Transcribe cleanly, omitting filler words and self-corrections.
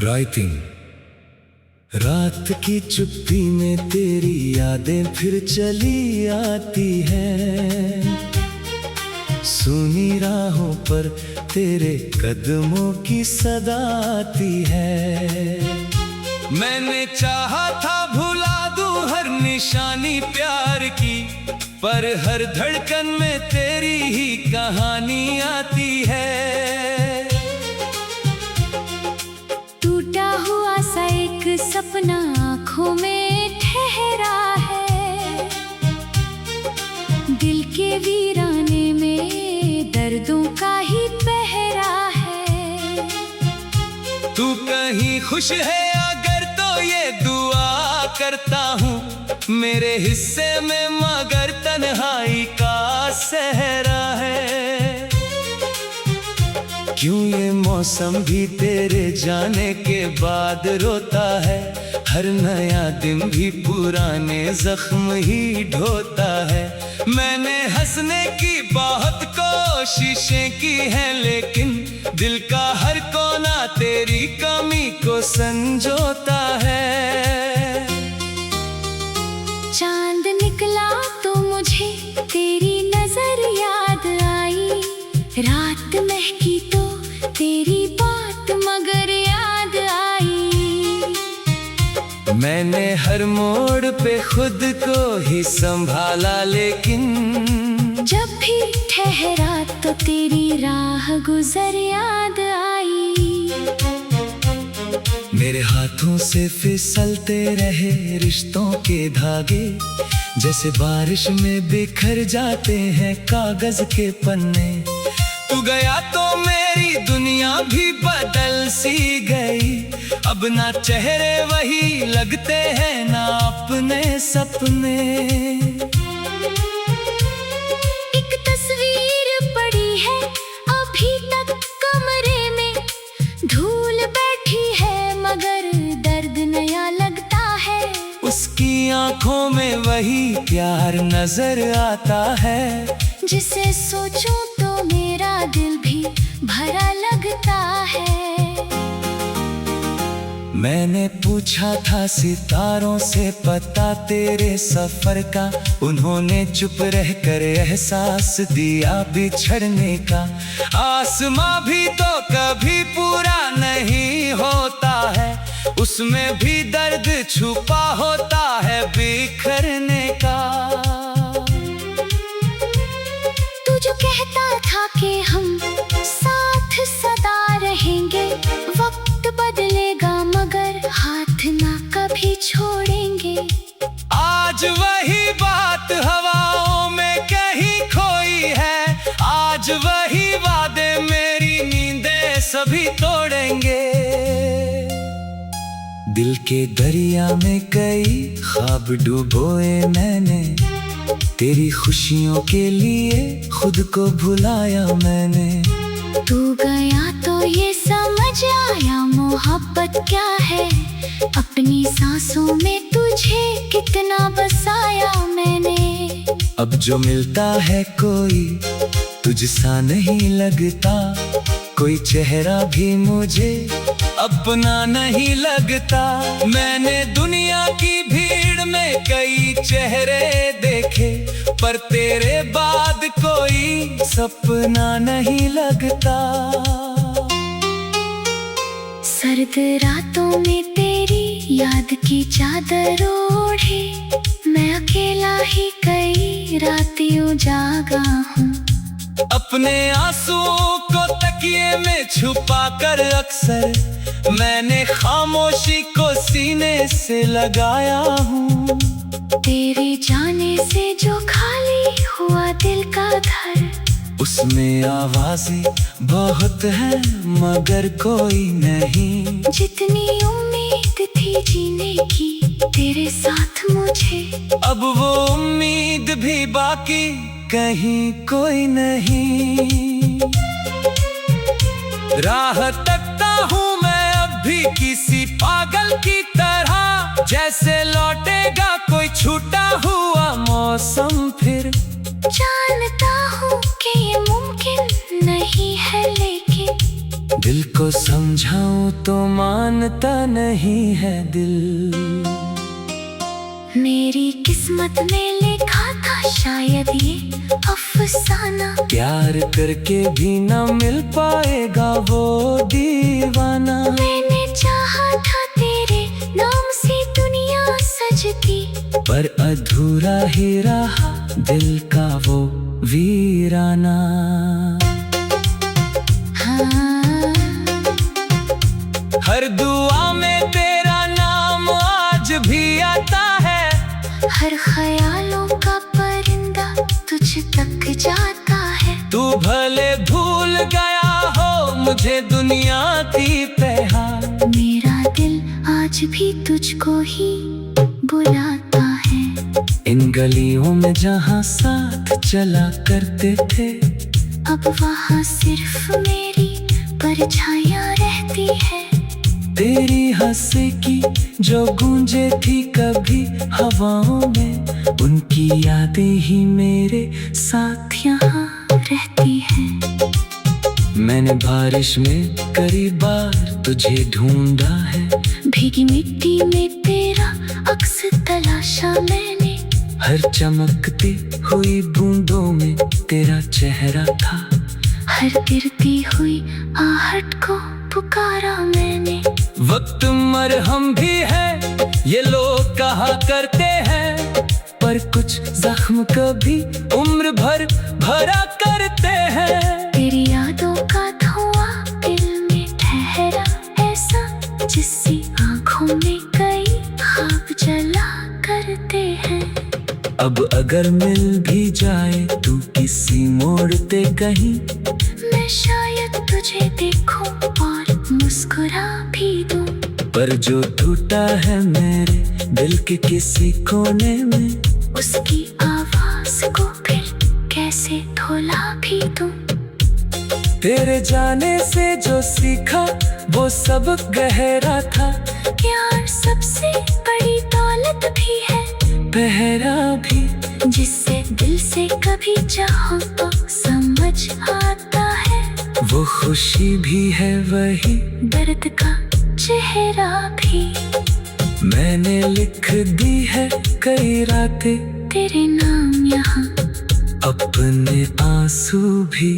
Writing. रात की चुप्पी में तेरी यादें फिर चली आती हैं, सुनी राहों पर तेरे कदमों की सदा आती है। मैंने चाहा था भुला दूं हर निशानी प्यार की, पर हर धड़कन में तेरी ही कहानी आती है। टूटा हुआ सा एक सपना आँखों में ठहरा है, दिल के वीराने में दर्दों का ही पहरा है। तू कहीं खुश है अगर तो ये दुआ करता हूँ, मेरे हिस्से में मगर तन्हाई का सहरा है। क्यों ये मौसम भी तेरे जाने के बाद रोता है, हर नया दिन भी पुराने जख्म ही ढोता है। मैंने हंसने की बहुत कोशिशें की हैं, लेकिन दिल का हर कोना तेरी कमी को संजोता है। चांद निकला तो मुझे तेरी नजर याद आई, रात महकी तो तेरी बात मगर याद आई। मैंने हर मोड़ पे खुद को ही संभाला, लेकिन जब भी ठहरा तो तेरी राह गुजर याद आई। मेरे हाथों से फिसलते रहे रिश्तों के धागे, जैसे बारिश में बिखर जाते हैं कागज के पन्ने। तू गया तो मेरी दुनिया भी बदल सी गई, अब ना चेहरे वही लगते हैं ना अपने सपने। एक तस्वीर पड़ी है अभी तक कमरे में, धूल बैठी है मगर दर्द नया लगता है। उसकी आंखों में वही प्यार नजर आता है, जिसे सोचूं तो मेरा दिल भी भरा लगता है। मैंने पूछा था सितारों से पता तेरे सफर का, उन्होंने चुप रहकर एहसास दिया बिछड़ने का। आसमां भी तो कभी पूरा नहीं होता है, उसमें भी दर्द छुपा होता है बिखरने का। तू जो कहता था कि हम साथ सदा रहेंगे, वक्त बदलेगा मगर हाथ ना कभी छोड़ेंगे। आज वही बात हवाओं में कहीं खोई है, आज वही वादे मेरी नींदें सभी तोड़ेंगे। दिल के दरिया में कई ख्वाब डुबोए मैंने, तेरी खुशियों के लिए खुद को भुलाया मैंने। तू गया तो ये समझ आया मोहब्बत क्या है, अपनी सांसों में तुझे कितना बसाया मैंने। अब जो मिलता है कोई तुझसा नहीं लगता, कोई चेहरा भी मुझे अपना नहीं लगता। मैंने दुनिया की भीड़ में कई चेहरे देखे, पर तेरे बाद कोई सपना नहीं लगता। सर्द रातों में तेरी याद की चादर ओढ़े, मैं अकेला ही कई रातियों जागा हूँ। अपने आंसुओं को तकिए में छुपा कर अक्सर मैंने खामोशी को सीने से लगाया हूँ। तेरे जाने से जो खाली हुआ दिल का घर, उसमें आवाजें बहुत हैं मगर कोई नहीं। जितनी उम्मीद थी जीने की तेरे साथ मुझे, अब वो उम्मीद भी बाकी कहीं कोई नहीं। राह तकता हूँ मैं अब भी किसी पागल की तरह, जैसे लौटेगा कोई छूटा हुआ मौसम फिर। जानता हूँ कि ये मुमकिन नहीं है, लेकिन दिल को समझाऊं तो मानता नहीं है दिल। मेरी किस्मत में लिखा था शायद ये अफसाना, प्यार करके भी ना मिल पाएगा वो दीवाना। मैंने चाहा था तेरे नाम से दुनिया सजती, पर अधूरा ही रहा दिल का वो वीराना। हाँ, हर दुआ में तेरा नाम आज भी आता है, हर ख्यालों का परिंदा तुझ तक जाता है। तू भले भूल गया हो मुझे दुनिया की पहचान, मेरा दिल आज भी तुझको ही बुलाता है। इन गलियों में जहाँ साथ चला करते थे, अब वहाँ सिर्फ मेरी परछाइयाँ रहती है। तेरी हंसी की जो गूंजे थी कभी हवाओं में, उनकी यादें ही मेरे साथ यहाँ रहती है। मैंने बारिश में कई बार तुझे ढूंढा है, भीगी मिट्टी में तेरा अक्स तलाशा मैंने। हर चमकती हुई बूंदों में तेरा चेहरा था, हर गिरती हुई आहट को पुकारा मैंने। वक्त मरहम भी है ये लोग कहा करते हैं, पर कुछ जख्म कभी उम्र भर भरा करते हैं। तेरी यादों का धुआं दिल में ठहरा ऐसा, जिससे आँखों में कई ख्वाब जला करते हैं। अब अगर मिल भी जाए तू किसी मोड़ पे कहीं, मैं शायद तुझे देखूं और मुस्कुरा भी दूं, पर जो टूटा है मेरे दिल के किसी कोने में, उसकी आवाज को फिर कैसे धुला भी दूं। तेरे जाने से जो सीखा वो सब गहरा था, प्यार सबसे बड़ी दौलत भी है, पहरा भी। जिससे दिल से कभी चाहो तो समझ आता है, वो खुशी भी है वही दर्द का चेहरा भी। मैंने लिख दी है कई रातें तेरे नाम यहाँ, अपने आंसू भी।